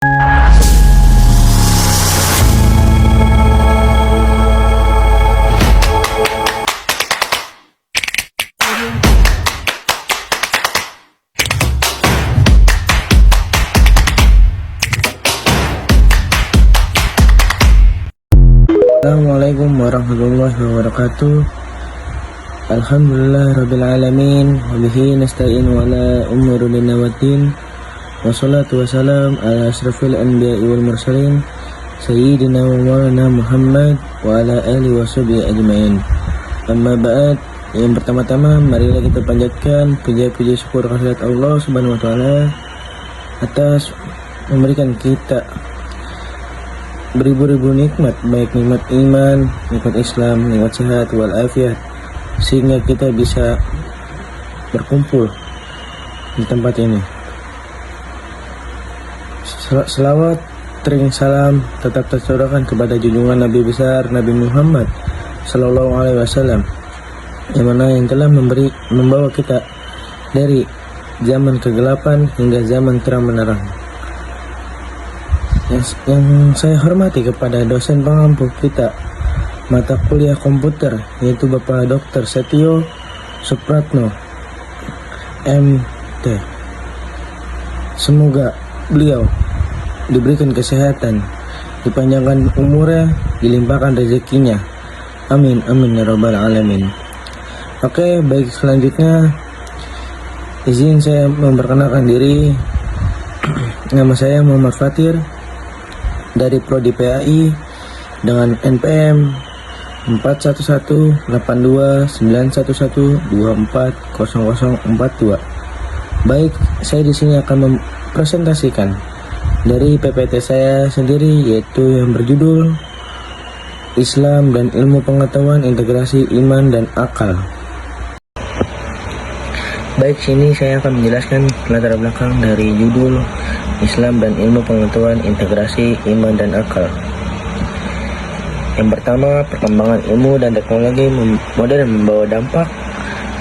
Assalamualaikum warahmatullahi wabarakatuh. Alhamdulillah rabbil alamin, wabihi nasta'in wa ala umuri dunya waddin, wassalatu wassalam ala asrafil anbiya'i wal mursalin sayyidina wa maulana Muhammad wa ala alihi wa sahbihi ajmain. Amma ba'd. Yang pertama-tama marilah kita panjatkan puja-puji syukur kehadirat Allah Subhanahu wa taala atas memberikan kita beribu-ribu nikmat, baik nikmat iman, nikmat Islam, nikmat sehat wal afiat, sehingga kita bisa berkumpul di tempat ini. Selawat tering salam tetap tercurahkan kepada junjungan Nabi besar Nabi Muhammad Sallallahu Alaihi Wasallam, yang telah membawa kita dari zaman kegelapan hingga zaman terang menerang. Yang saya hormati kepada dosen pengampu kita mata kuliah komputer, yaitu Bapak Dr. Setio Supratno MT. Semoga beliau diberikan kesehatan, dipanjangkan umurnya, dilimpahkan rezekinya. Amin amin ya rabbal alamin. Oke, baik, selanjutnya izin saya memperkenalkan diri. Nama saya Muhammad Fatir dari Prodi PAI dengan NPM 41829112400042. Baik, saya di sini akan mempresentasikan dari PPT saya sendiri, yaitu yang berjudul Islam dan Ilmu Pengetahuan Integrasi Iman dan Akal. Baik, sini saya akan menjelaskan latar belakang dari judul Islam dan Ilmu Pengetahuan Integrasi Iman dan Akal. Yang pertama, perkembangan ilmu dan teknologi modern membawa dampak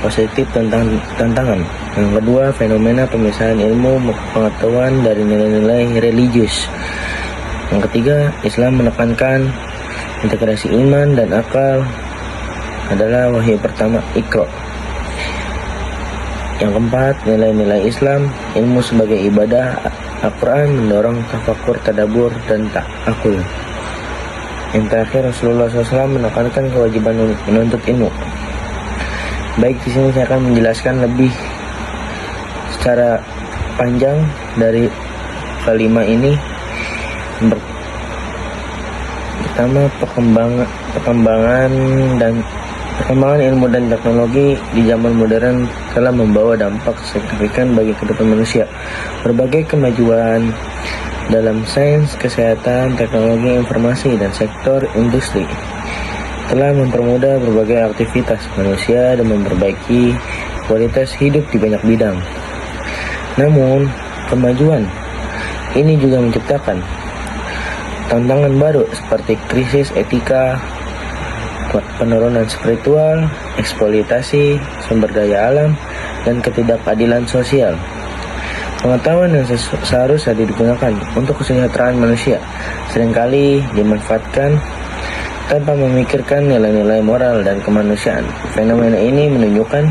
positif tentang tantangan. Yang kedua, fenomena pemisahan ilmu pengetahuan dari nilai-nilai religius. Yang ketiga, Islam menekankan integrasi iman dan akal adalah wahyu pertama Iqra. Yang keempat, nilai-nilai Islam, ilmu sebagai ibadah, Al-Quran mendorong tafakur, tadabbur, dan ta'akul. Yang terakhir, Rasulullah SAW menekankan kewajiban menuntut ilmu. Baik, di sini saya akan menjelaskan lebih secara panjang dari kelima ini. Pertama, perkembangan ilmu dan teknologi di zaman modern telah membawa dampak signifikan bagi kehidupan manusia. Berbagai kemajuan dalam sains, kesehatan, teknologi informasi, dan sektor industri telah mempermudah berbagai aktivitas manusia dan memperbaiki kualitas hidup di banyak bidang. Namun, kemajuan ini juga menciptakan tantangan baru seperti krisis etika, penurunan spiritual, eksploitasi sumber daya alam, dan ketidakadilan sosial. Pengetahuan yang seharusnya digunakan untuk kesejahteraan manusia seringkali dimanfaatkan tanpa memikirkan nilai-nilai moral dan kemanusiaan. Fenomena ini menunjukkan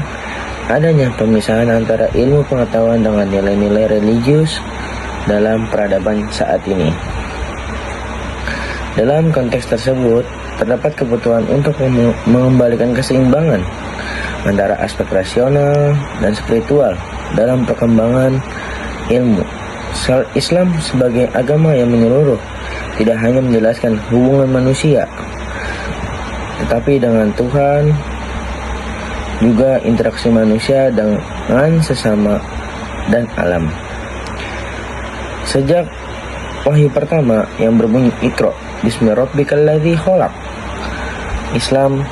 adanya pemisahan antara ilmu pengetahuan dengan nilai-nilai religius dalam peradaban saat ini. Dalam konteks tersebut, terdapat kebutuhan untuk mengembalikan keseimbangan antara aspek rasional dan spiritual dalam perkembangan ilmu. Islam sebagai agama yang menyeluruh tidak hanya menjelaskan hubungan manusia, tetapi dengan Tuhan, juga interaksi manusia dengan sesama dan alam. Sejak wahyu pertama yang berbunyi Iqra bismi rabbikal ladzi khalaq, Islam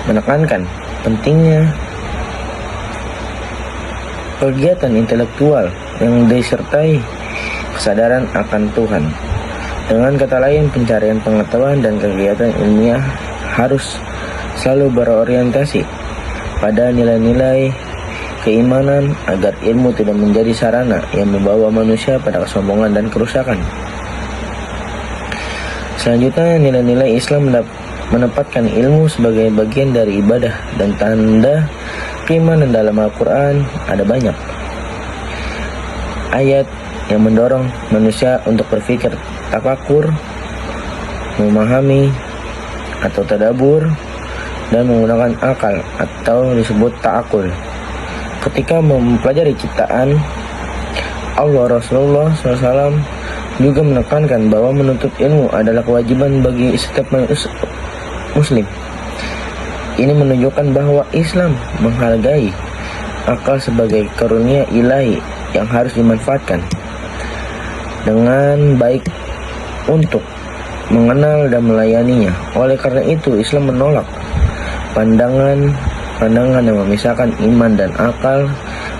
menekankan pentingnya kegiatan intelektual yang disertai kesadaran akan Tuhan. Dengan kata lain, pencarian pengetahuan dan kegiatan ilmiah harus selalu berorientasi pada nilai-nilai keimanan agar ilmu tidak menjadi sarana yang membawa manusia pada kesombongan dan kerusakan. Selanjutnya, nilai-nilai Islam menempatkan ilmu sebagai bagian dari ibadah dan tanda keimanan. Dalam Al-Quran ada banyak ayat yang mendorong manusia untuk berpikir tafakur, memahami atau tadabbur, dan menggunakan akal atau disebut ta'akul. Ketika mempelajari ciptaan Allah, Rasulullah SAW juga menekankan bahwa menuntut ilmu adalah kewajiban bagi setiap muslim. Ini menunjukkan bahwa Islam menghargai akal sebagai karunia ilahi yang harus dimanfaatkan dengan baik untuk mengenal dan melayaninya. Oleh karena itu, Islam menolak pandangan yang memisahkan iman dan akal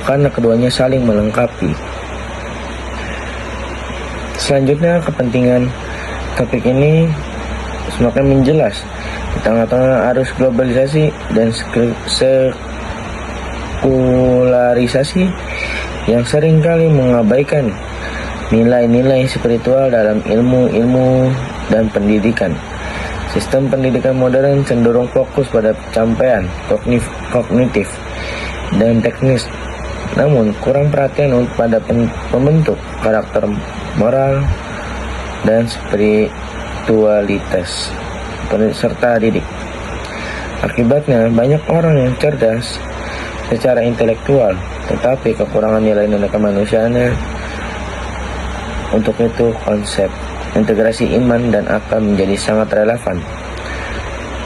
karena keduanya saling melengkapi. Selanjutnya, kepentingan topik ini semakin menjelas di tengah-tengah arus globalisasi dan sekularisasi yang seringkali mengabaikan nilai-nilai spiritual dalam ilmu dan pendidikan. Sistem pendidikan modern cenderung fokus pada pencapaian kognitif dan teknis, namun kurang perhatian pada pembentuk karakter moral dan spiritualitas serta didik. Akibatnya, banyak orang yang cerdas secara intelektual, tetapi kekurangan nilai-nilai kemanusiaannya. Untuk itu, konsep integrasi iman dan akal menjadi sangat relevan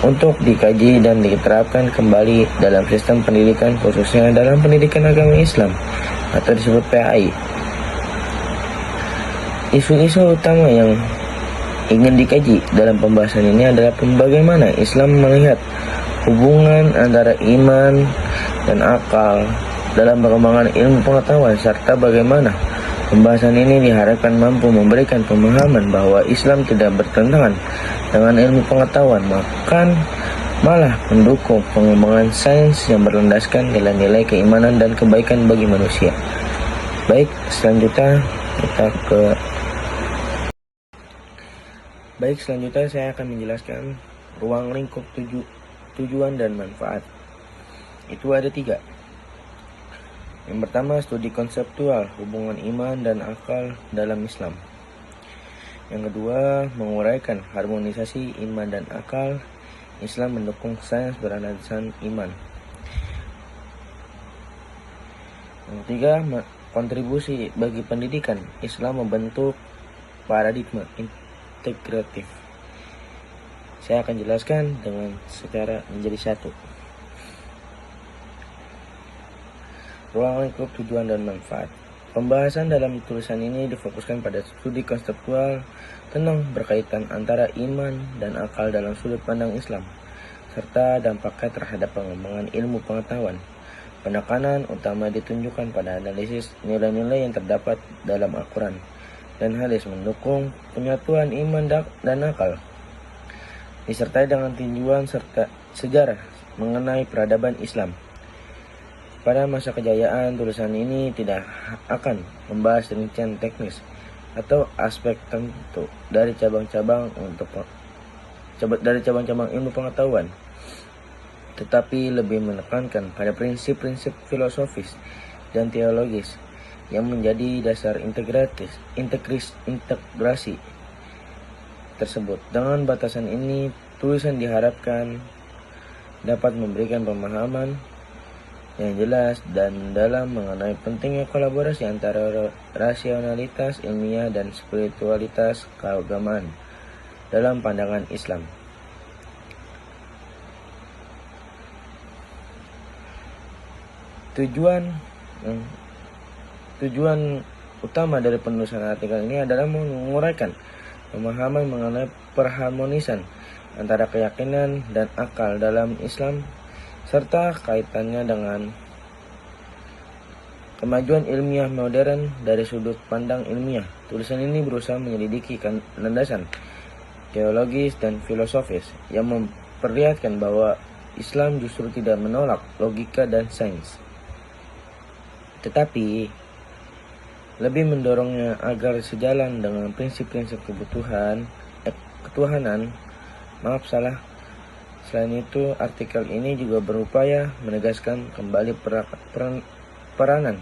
untuk dikaji dan diterapkan kembali dalam sistem pendidikan, khususnya dalam pendidikan agama Islam atau disebut PAI. Isu-isu utama yang ingin dikaji dalam pembahasan ini adalah bagaimana Islam melihat hubungan antara iman dan akal dalam perkembangan ilmu pengetahuan, serta bagaimana pembahasan ini diharapkan mampu memberikan pemahaman bahwa Islam tidak bertentangan dengan ilmu pengetahuan, bahkan malah mendukung pengembangan sains yang berlandaskan nilai-nilai keimanan dan kebaikan bagi manusia. Baik, selanjutnya saya akan menjelaskan ruang lingkup tujuan dan manfaat. Itu ada 3. Yang pertama, studi konseptual hubungan iman dan akal dalam Islam. Yang kedua, menguraikan harmonisasi iman dan akal. Islam mendukung sains berlandaskan iman. Yang ketiga, kontribusi bagi pendidikan. Islam membentuk paradigma integratif. Saya akan jelaskan dengan secara menjadi satu. Ruang lingkup tujuan dan manfaat. Pembahasan dalam tulisan ini difokuskan pada studi konseptual tentang berkaitan antara iman dan akal dalam sudut pandang Islam, serta dampaknya terhadap pengembangan ilmu pengetahuan. Penekanan utama ditunjukkan pada analisis nilai-nilai yang terdapat dalam Al-Quran dan hadis mendukung penyatuan iman dan akal, disertai dengan tinjauan serta sejarah mengenai peradaban Islam. Pada masa kejayaan, tulisan ini tidak akan membahas rincian teknis atau aspek tertentu dari cabang-cabang ilmu pengetahuan, tetapi lebih menekankan pada prinsip-prinsip filosofis dan teologis yang menjadi dasar integrasi tersebut. Dengan batasan ini, tulisan diharapkan dapat memberikan pemahaman yang jelas dan dalam mengenai pentingnya kolaborasi antara rasionalitas ilmiah dan spiritualitas keagamaan dalam pandangan Islam. Tujuan utama dari penulisan artikel ini adalah menguraikan pemahaman mengenai perharmonisan antara keyakinan dan akal dalam Islam, serta kaitannya dengan kemajuan ilmiah modern dari sudut pandang ilmiah. Tulisan ini berusaha menyelidiki landasan teologis dan filosofis yang memperlihatkan bahwa Islam justru tidak menolak logika dan sains. tetapi lebih mendorongnya agar sejalan dengan prinsip-prinsip ketuhanan. Selain itu, artikel ini juga berupaya menegaskan kembali peranan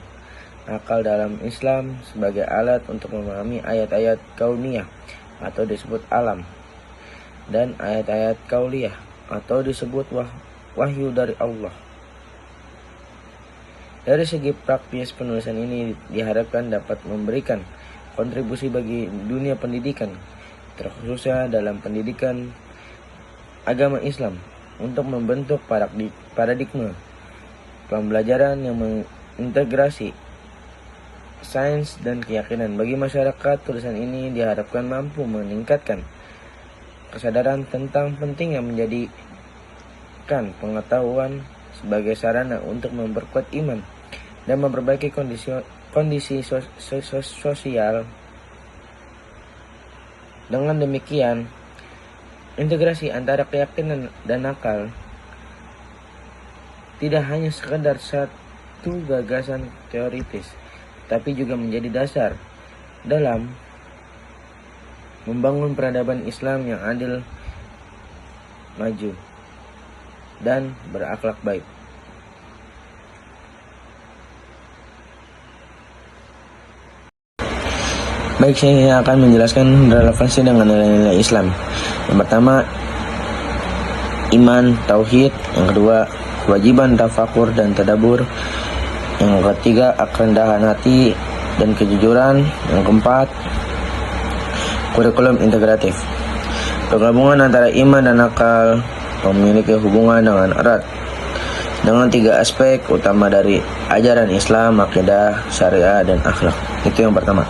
akal dalam Islam sebagai alat untuk memahami ayat-ayat kauniyah atau disebut alam, dan ayat-ayat kauliyah atau disebut wahyu dari Allah. Dari segi praktis, penulisan ini diharapkan dapat memberikan kontribusi bagi dunia pendidikan, terkhususnya dalam pendidikan agama Islam, untuk membentuk paradigma pembelajaran yang mengintegrasi sains dan keyakinan. Bagi masyarakat, tulisan ini diharapkan mampu meningkatkan kesadaran tentang pentingnya menjadikan pengetahuan sebagai sarana untuk memperkuat iman dan memperbaiki kondisi sosial. Dengan demikian, integrasi antara keyakinan dan akal tidak hanya sekedar satu gagasan teoritis, tapi juga menjadi dasar dalam membangun peradaban Islam yang adil, maju, dan berakhlak baik. Baik, saya akan menjelaskan relevansi dengan nilai-nilai Islam. Yang pertama, iman, tauhid. Yang kedua, kewajiban tafakur dan tadabur. Yang ketiga, kerendahan hati dan kejujuran. Yang keempat, kurikulum integratif. Penggabungan antara iman dan akal memiliki hubungan dengan erat dengan tiga aspek utama dari ajaran Islam: akidah, syariah, dan akhlak. Itu yang pertama.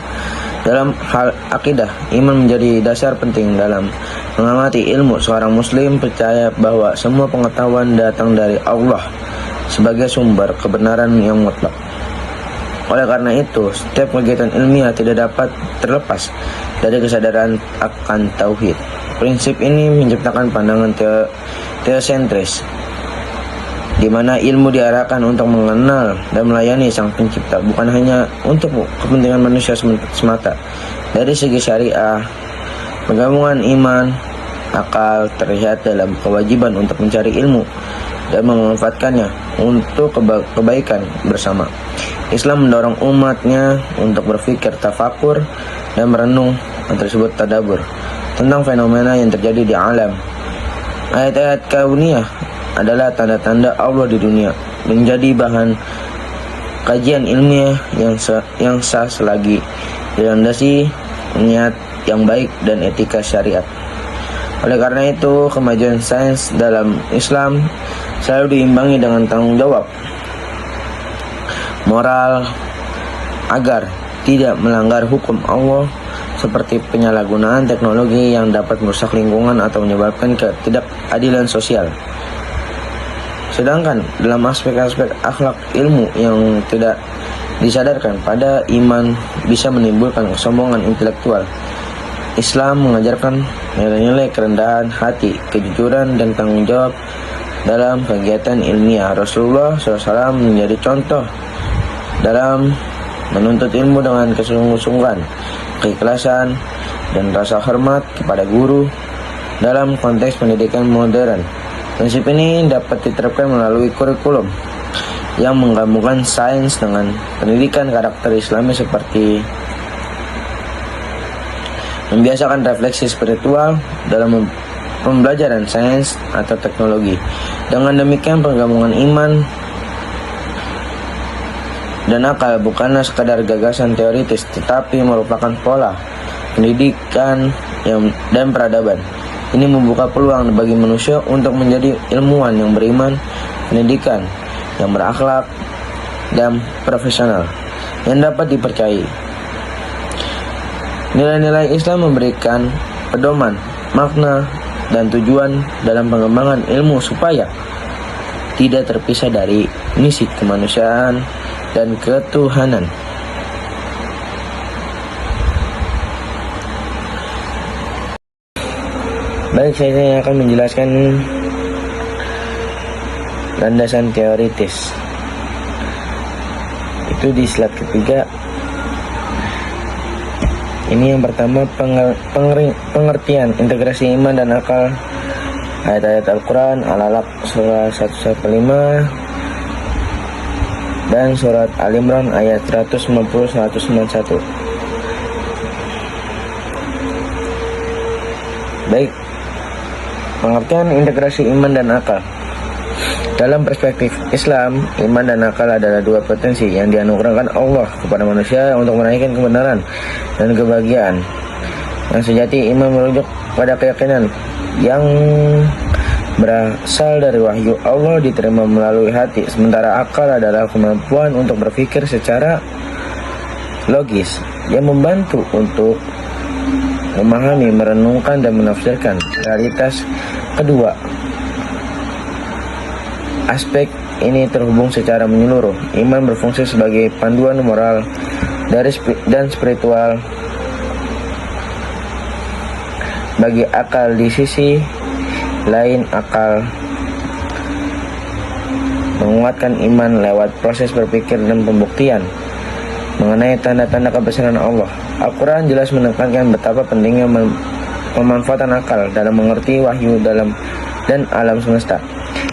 Dalam hal akidah, iman menjadi dasar penting dalam mengamati ilmu. Seorang muslim percaya bahwa semua pengetahuan datang dari Allah sebagai sumber kebenaran yang mutlak. Oleh karena itu, setiap kegiatan ilmiah tidak dapat terlepas dari kesadaran akan tauhid. Prinsip ini menciptakan pandangan teosentris, di mana ilmu diarahkan untuk mengenal dan melayani Sang Pencipta, bukan hanya untuk kepentingan manusia semata. Dari segi syariah, penggabungan iman, akal terlihat dalam kewajiban untuk mencari ilmu dan memanfaatkannya untuk kebaikan bersama. Islam mendorong umatnya untuk berpikir tafakur dan merenung yang tersebut tadabur tentang fenomena yang terjadi di alam. Ayat-ayat kauniyah adalah tanda-tanda Allah di dunia, menjadi bahan kajian ilmiah yang sah selagi dilandasi niat yang baik dan etika syariat. Oleh karena itu, kemajuan sains dalam Islam selalu diimbangi dengan tanggung jawab moral agar tidak melanggar hukum Allah, seperti penyalahgunaan teknologi yang dapat merusak lingkungan atau menyebabkan ketidakadilan sosial. Sedangkan dalam aspek-aspek akhlak, ilmu yang tidak disadarkan pada iman bisa menimbulkan kesombongan intelektual. Islam mengajarkan nilai-nilai kerendahan hati, kejujuran, dan tanggung jawab dalam kegiatan ilmiah. Rasulullah SAW menjadi contoh dalam menuntut ilmu dengan kesungguh-sungguhan, keikhlasan, dan rasa hormat kepada guru dalam konteks pendidikan modern. Prinsip ini dapat diterapkan melalui kurikulum yang menggabungkan sains dengan pendidikan karakter Islami, seperti membiasakan refleksi spiritual dalam pembelajaran sains atau teknologi. Dengan demikian, penggabungan iman dan akal bukanlah sekadar gagasan teoritis, tetapi merupakan pola pendidikan dan peradaban. Ini membuka peluang bagi manusia untuk menjadi ilmuwan yang beriman, pendidikan yang berakhlak, dan profesional yang dapat dipercayai. Nilai-nilai Islam memberikan pedoman, makna, dan tujuan dalam pengembangan ilmu supaya tidak terpisah dari misi kemanusiaan dan ketuhanan. Baik, saya akan menjelaskan landasan teoritis. Itu di slide ketiga. Ini yang pertama, pengertian integrasi iman dan akal. Ayat-ayat Al-Quran, Al-Alaq surah 115 dan surat Al-Imran ayat 190-191. Baik, pengertian integrasi iman dan akal. Dalam perspektif Islam, iman dan akal adalah dua potensi yang dianugerahkan Allah kepada manusia untuk menaikkan kebenaran dan kebahagiaan. Yang sejati, iman merujuk pada keyakinan yang berasal dari wahyu Allah diterima melalui hati, sementara akal adalah kemampuan untuk berpikir secara logis yang membantu untuk memahami, merenungkan, dan menafsirkan realitas. Kedua aspek ini terhubung secara menyeluruh. Iman berfungsi sebagai panduan moral dan spiritual bagi akal. Di sisi lain, akal menguatkan iman lewat proses berpikir dan pembuktian mengenai tanda-tanda kebesaran Allah. Al-Quran jelas menekankan betapa pentingnya pemanfaatan akal dalam mengerti wahyu dan alam semesta.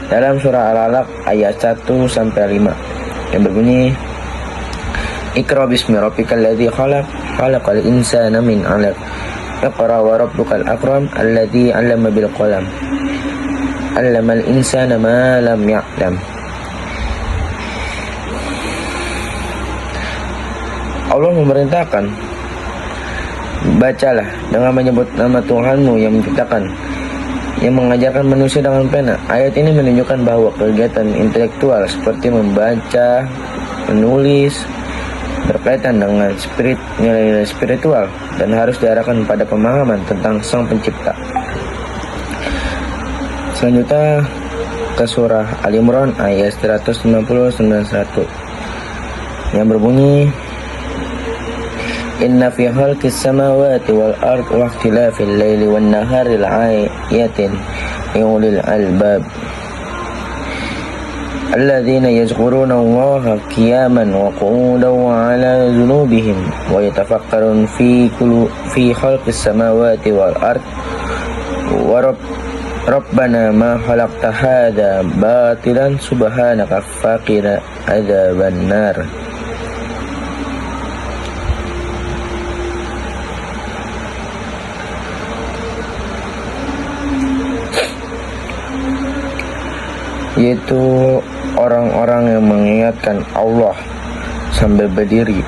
Dalam surah Al-Alaq ayat 1-5 yang berbunyi, Iqra bismi rabbikal ladzi khalaq, khalaqal insana min 'alaq, Iqra wa rabbukal akram, alladzi 'allama bil qalam, 'allamal insana ma lam ya'lam. Allah memerintahkan, bacalah dengan menyebut nama Tuhanmu yang menciptakan, yang mengajarkan manusia dengan pena. Ayat ini menunjukkan bahwa kegiatan intelektual seperti membaca, menulis berkaitan dengan nilai-nilai spiritual dan harus diarahkan pada pemahaman tentang Sang Pencipta. Selanjutnya ke surah Al-Imran ayat 190-91 yang berbunyi, Inna fi khalqis samawati wal ard wa ikhtilafil laili wan nahari la'ayatin liulil albab alladzina yazkuruna Allaha qiyaman wa qu'udan wa 'ala junubihim wa yatafakkarun fi khalqis samawati wal ard wa Rabbana ma khalaqta hadza batilan subhanaka faqina adzaban nar. Yaitu orang-orang yang mengingatkan Allah sambil berdiri,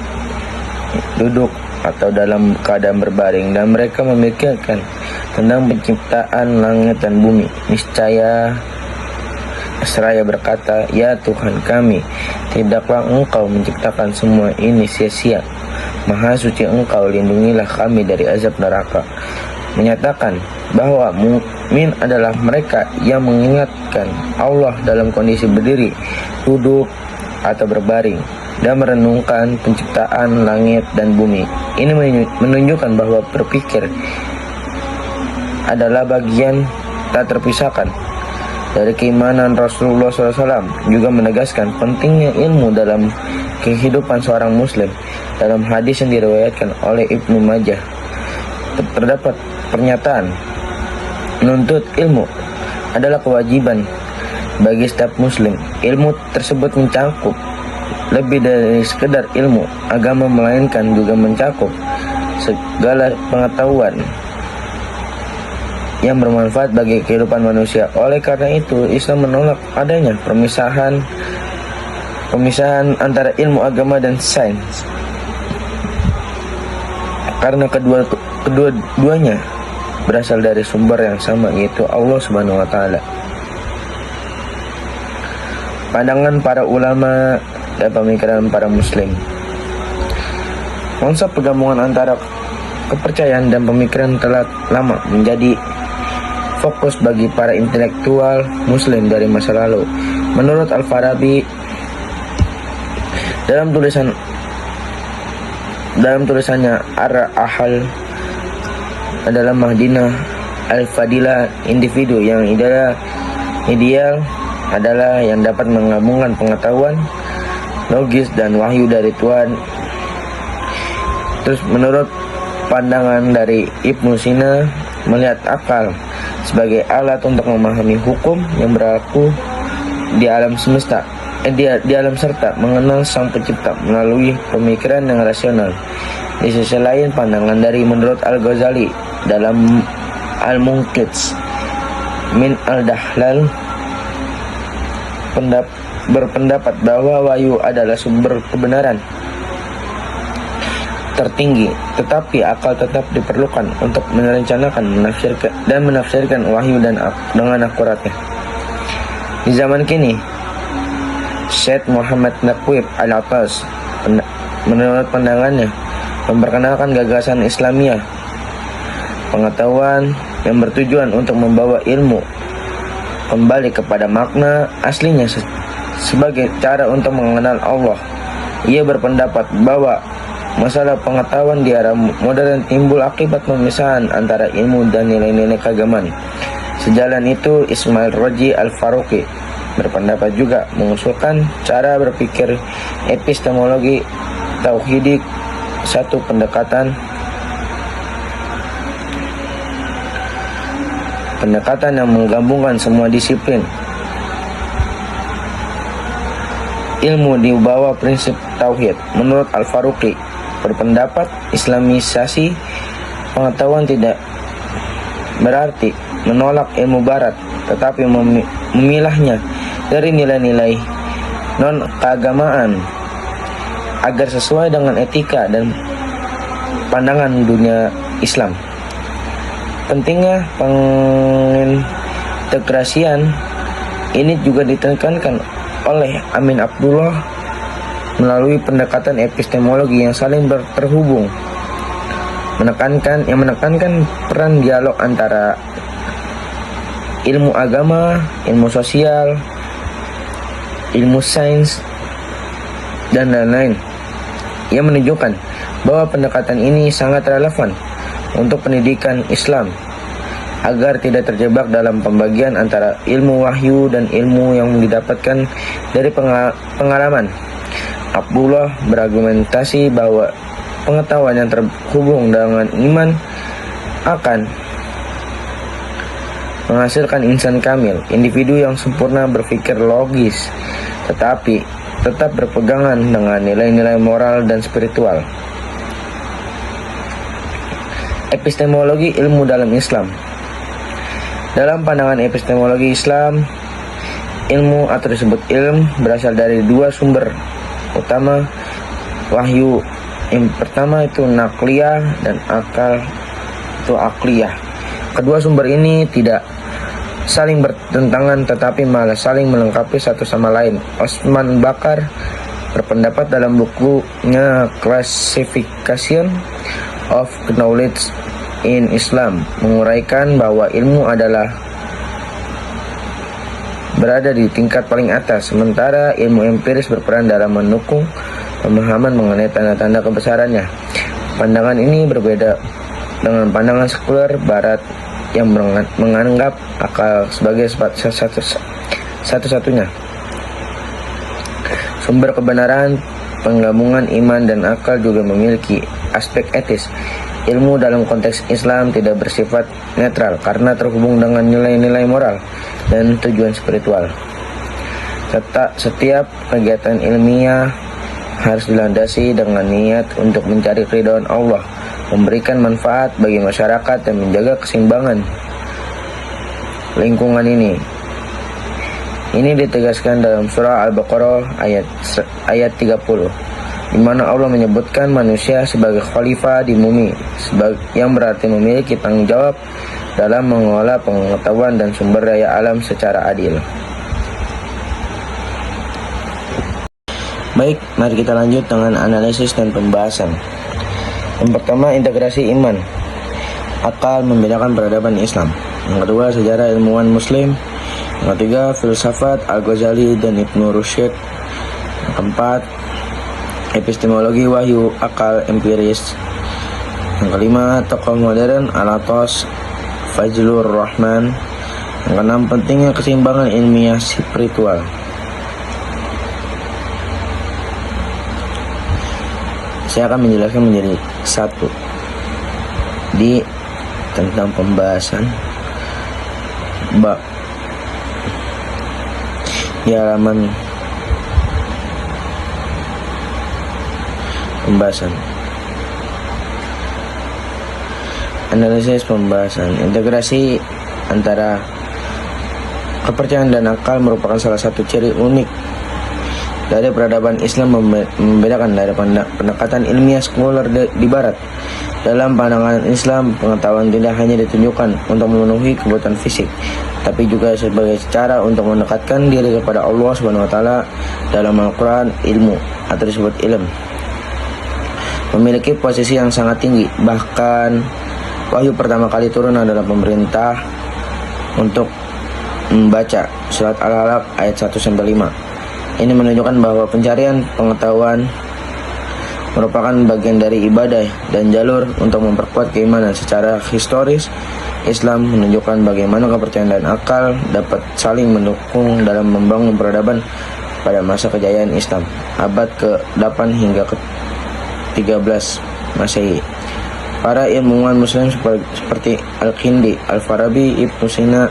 duduk, atau dalam keadaan berbaring, dan mereka memikirkan tentang penciptaan langit dan bumi. Niscaya seraya berkata, Ya Tuhan kami, tidaklah Engkau menciptakan semua ini sia-sia. Maha suci Engkau, lindungilah kami dari azab neraka. Menyatakan bahwa mukmin adalah mereka yang mengingatkan Allah dalam kondisi berdiri, duduk, atau berbaring, dan merenungkan penciptaan langit dan bumi. Ini menunjukkan bahwa berpikir adalah bagian tak terpisahkan dari keimanan. Rasulullah SAW juga menegaskan pentingnya ilmu dalam kehidupan seorang muslim. Dalam hadis yang diriwayatkan oleh Ibnu Majah terdapat pernyataan, menuntut ilmu adalah kewajiban bagi setiap muslim. Ilmu tersebut mencakup lebih dari sekedar ilmu agama, melainkan juga mencakup segala pengetahuan yang bermanfaat bagi kehidupan manusia. Oleh karena itu, Islam menolak adanya pemisahan antara ilmu agama dan sains, karena kedua-duanya berasal dari sumber yang sama, yaitu Allah Subhanahu wa Ta'ala. Pandangan para ulama dan pemikiran para muslim. Konsep pergabungan antara kepercayaan dan pemikiran telah lama menjadi fokus bagi para intelektual muslim dari masa lalu. Menurut Al-Farabi, dalam tulisannya Ar-Ahal adalah Mahdinah Al-Fadilah, individu yang ideal adalah yang dapat menggabungkan pengetahuan logis dan wahyu dari Tuhan. Terus menurut pandangan dari Ibnu Sina, melihat akal sebagai alat untuk memahami hukum yang berlaku di alam semesta, di alam serta mengenal Sang Pencipta melalui pemikiran yang rasional. Di sisi lain, pandangan dari menurut Al-Ghazali dalam Al-Munqidh min Al-Dahlal berpendapat bahwa wahyu adalah sumber kebenaran tertinggi, tetapi akal tetap diperlukan untuk merencanakan, menafsirkan wahyu dengan akuratnya. Di zaman kini, Syekh Muhammad Naqib Al-Abbas menurut pandangannya memperkenalkan gagasan Islamiyah, pengetahuan yang bertujuan untuk membawa ilmu kembali kepada makna aslinya sebagai cara untuk mengenal Allah. Ia berpendapat bahwa masalah pengetahuan di era modern timbul akibat pemisahan antara ilmu dan nilai-nilai keagamaan. Sejalan itu, Ismail Raji Al-Faruqi berpendapat juga mengusulkan cara berpikir epistemologi tauhidik, satu pendekatan yang menggabungkan semua disiplin ilmu di bawah prinsip tauhid. Menurut Al-Faruqi berpendapat Islamisasi pengetahuan tidak berarti menolak ilmu barat, tetapi memilahnya dari nilai-nilai non-keagamaan agar sesuai dengan etika dan pandangan dunia Islam. Pentingnya pengintegrasian ini juga ditekankan oleh Amin Abdullah melalui pendekatan epistemologi yang saling terhubung, menekankan peran dialog antara ilmu agama, ilmu sosial, ilmu sains, dan lain-lain. Ia menunjukkan bahwa pendekatan ini sangat relevan untuk pendidikan Islam agar tidak terjebak dalam pembagian antara ilmu wahyu dan ilmu yang didapatkan dari pengalaman. Abdullah berargumentasi bahwa pengetahuan yang terhubung dengan iman akan menghasilkan insan kamil, individu yang sempurna berpikir logis, tetapi tetap berpegangan dengan nilai-nilai moral dan spiritual. Epistemologi ilmu dalam Islam. Dalam pandangan epistemologi Islam, ilmu atau disebut ilm berasal dari dua sumber utama wahyu. Yang pertama itu nakliyah dan akal itu akliyah. Kedua sumber ini tidak saling bertentangan tetapi malah saling melengkapi satu sama lain. Osman Bakar berpendapat dalam bukunya Classification of Knowledge in Islam menguraikan bahwa ilmu adalah berada di tingkat paling atas, sementara ilmu empiris berperan dalam mendukung pemahaman mengenai tanda-tanda kebesarannya. Pandangan ini berbeda dengan pandangan sekuler Barat yang menganggap akal sebagai satu-satunya sumber kebenaran. Penggabungan iman dan akal juga memiliki aspek etis. Ilmu dalam konteks Islam tidak bersifat netral karena terhubung dengan nilai-nilai moral dan tujuan spiritual. Setiap kegiatan ilmiah harus dilandasi dengan niat untuk mencari keridhaan Allah, memberikan manfaat bagi masyarakat dan menjaga keseimbangan lingkungan ini. Ini ditegaskan dalam surah Al-Baqarah ayat 30, di mana Allah menyebutkan manusia sebagai khalifah di bumi, yang berarti memiliki tanggung jawab dalam mengelola pengetahuan dan sumber daya alam secara adil. Baik, mari kita lanjut dengan analisis dan pembahasan. Yang pertama, integrasi iman. Akal membedakan peradaban Islam. Yang kedua, sejarah ilmuwan Muslim. Yang ketiga, filsafat Al-Ghazali dan Ibnu Rushd. Yang keempat, epistemologi wahyu akal empiris. Yang kelima, tokoh modern Al-Atas Fazlur Rahman. Yang keenam, pentingnya keseimbangan ilmiah spiritual. Saya akan menjelaskan menjadi satu di tentang pembahasan bab di halaman pembahasan analisis pembahasan integrasi antara kepercayaan dan akal merupakan salah satu ciri unik dari peradaban Islam, membedakan dari pendekatan ilmiah sekuler di Barat. Dalam pandangan Islam, pengetahuan tidak hanya ditunjukkan untuk memenuhi kebutuhan fisik, tapi juga sebagai cara untuk mendekatkan diri kepada Allah Subhanahu wa taala. Dalam Al-Qur'an, ilmu atau disebut ilm memiliki posisi yang sangat tinggi. Bahkan wahyu pertama kali turun adalah pemerintah untuk membaca surat Al-Alaq ayat 1-5. Ini menunjukkan bahwa pencarian pengetahuan merupakan bagian dari ibadah dan jalur untuk memperkuat keimanan. Secara historis, Islam menunjukkan bagaimana kepercayaan dan akal dapat saling mendukung dalam membangun peradaban pada masa kejayaan Islam, abad ke-8 hingga ke-13 Masehi. Para ilmuwan Muslim seperti Al-Kindi, Al-Farabi, Ibnu Sina,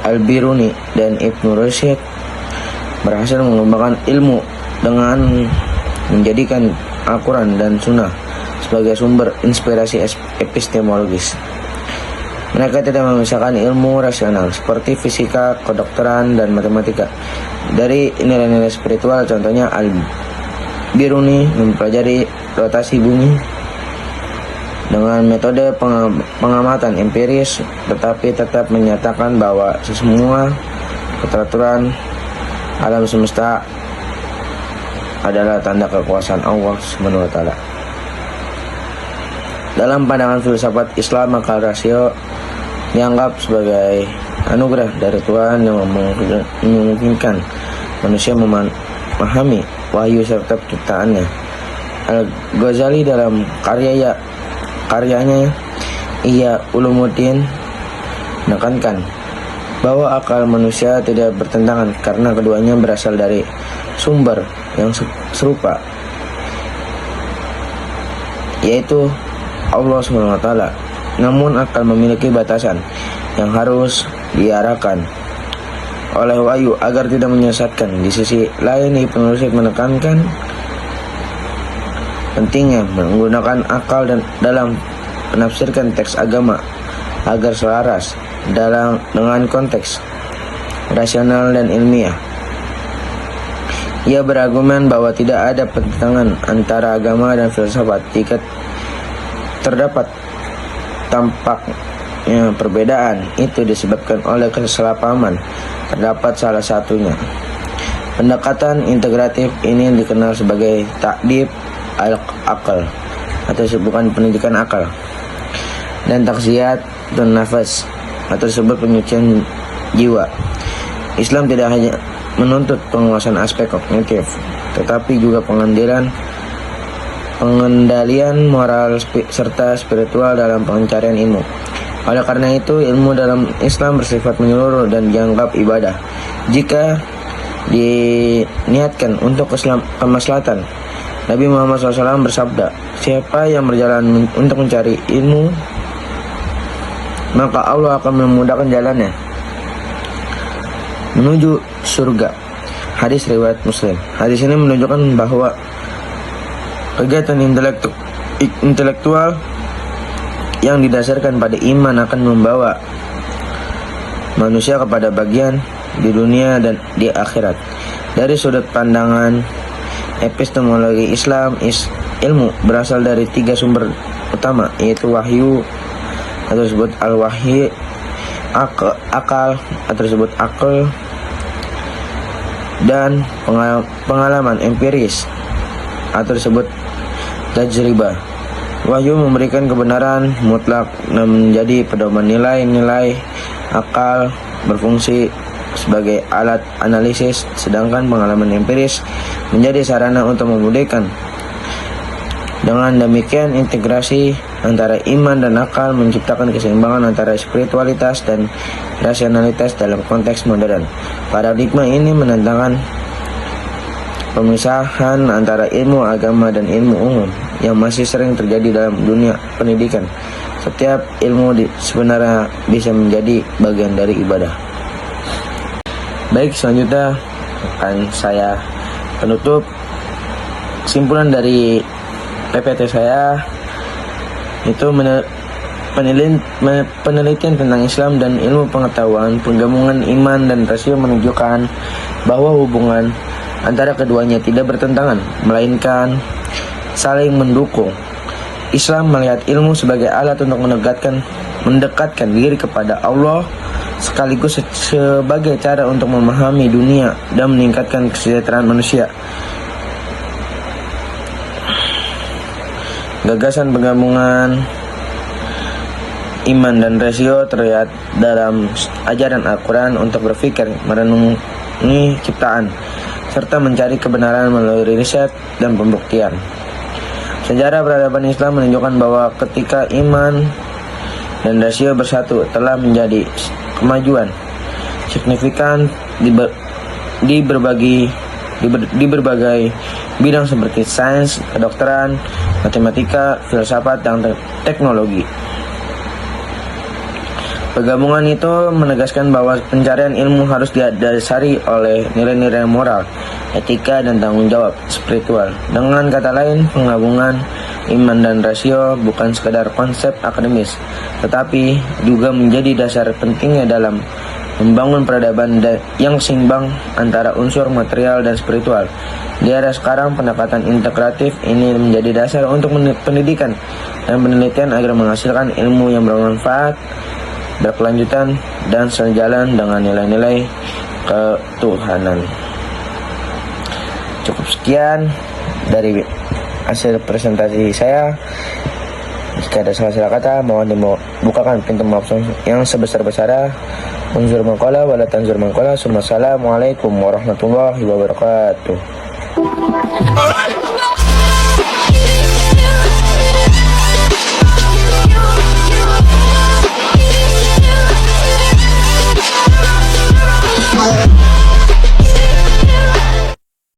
Al-Biruni, dan Ibnu Rushd berhasil mengembangkan ilmu dengan menjadikan Al-Quran dan Sunnah sebagai sumber inspirasi epistemologis. Mereka tidak memisahkan ilmu rasional seperti fisika, kedokteran, dan matematika dari nilai-nilai spiritual. Contohnya Al-Biruni mempelajari rotasi bumi dengan metode pengamatan empiris, tetapi tetap menyatakan bahwa semua keteraturan alam semesta adalah tanda kekuasaan Allah Subhanahu wa taala. Dalam pandangan filsafat Islam, akal rasio dianggap sebagai anugerah dari Tuhan yang memungkinkan manusia memahami wahyu serta penciptaannya. Al-Ghazali dalam karyanya Ihya Ulumuddin menekankan bahwa akal manusia tidak bertentangan karena keduanya berasal dari sumber yang serupa, yaitu Allah SWT. Namun akal memiliki batasan yang harus diarahkan oleh wahyu agar tidak menyesatkan. Di sisi lain, Ibnu Rushd menekankan pentingnya menggunakan akal dalam menafsirkan teks agama agar selaras dengan konteks rasional dan ilmiah. Ia berargumen bahwa tidak ada pertentangan antara agama dan filsafat jika terdapat tampaknya perbedaan itu disebabkan oleh kesalahpahaman. Terdapat salah satunya. Pendekatan integratif ini dikenal sebagai ta'dib al-aql atau disebutkan pendidikan akal, dan taksiyat dan nafas atau disebut penyucian jiwa. Islam tidak hanya menuntut penguasaan aspek kognitif, tetapi juga pengendalian moral serta spiritual dalam pencarian ilmu. Oleh karena itu, ilmu dalam Islam bersifat menyeluruh dan dianggap ibadah jika diniatkan untuk kemaslahatan. Nabi Muhammad SAW bersabda, "Siapa yang berjalan untuk mencari ilmu, maka Allah akan memudahkan jalannya menuju surga." Hadis riwayat Muslim. Hadis ini menunjukkan bahwa kegiatan intelektual yang didasarkan pada iman akan membawa manusia kepada bagian di dunia dan di akhirat. Dari sudut pandangan epistemologi Islam, ilmu berasal dari 3 sumber utama, yaitu wahyu atau disebut al-wahyi, akal atau disebut akal, dan pengalaman empiris atau disebut tajribah. Wahyu memberikan kebenaran mutlak dan menjadi pedoman. Nilai-nilai akal berfungsi sebagai alat analisis, sedangkan pengalaman empiris menjadi sarana untuk memudahkan. Dengan demikian, integrasi antara iman dan akal menciptakan keseimbangan antara spiritualitas dan rasionalitas dalam konteks modern. Paradigma ini menantang pemisahan antara ilmu agama dan ilmu umum yang masih sering terjadi dalam dunia pendidikan. Setiap ilmu sebenarnya bisa menjadi bagian dari ibadah. Baik, selanjutnya akan saya penutup kesimpulan dari PPT saya itu penelitian tentang Islam dan ilmu pengetahuan, penggabungan iman dan rasio menunjukkan bahwa hubungan antara keduanya tidak bertentangan, melainkan saling mendukung. Islam melihat ilmu sebagai alat untuk mendekatkan diri kepada Allah, sekaligus sebagai cara untuk memahami dunia dan meningkatkan kesejahteraan manusia. Gagasan penggabungan iman dan rasio terlihat dalam ajaran Al-Quran untuk berpikir, merenungi ciptaan, serta mencari kebenaran melalui riset dan pembuktian. Sejarah peradaban Islam menunjukkan bahwa ketika iman dan rasio bersatu telah menjadi kemajuan signifikan di berbagai bidang seperti sains, kedokteran, matematika, filsafat, dan teknologi. Penggabungan itu menegaskan bahwa pencarian ilmu harus didasari oleh nilai-nilai moral, etika, dan tanggung jawab spiritual. Dengan kata lain, penggabungan iman dan rasio bukan sekadar konsep akademis, tetapi juga menjadi dasar pentingnya dalam membangun peradaban yang seimbang antara unsur material dan spiritual. Di era sekarang, pendekatan integratif ini menjadi dasar untuk pendidikan dan penelitian agar menghasilkan ilmu yang bermanfaat, berkelanjutan, dan sejalan dengan nilai-nilai ketuhanan. Cukup sekian dari hasil presentasi saya. Jika ada salah-salah kata, mohon dibukakan pintu maaf yang sebesar-besarnya. Unzur mangkola wala tanzur mangkola. Assalamualaikum warahmatullahi wabarakatuh.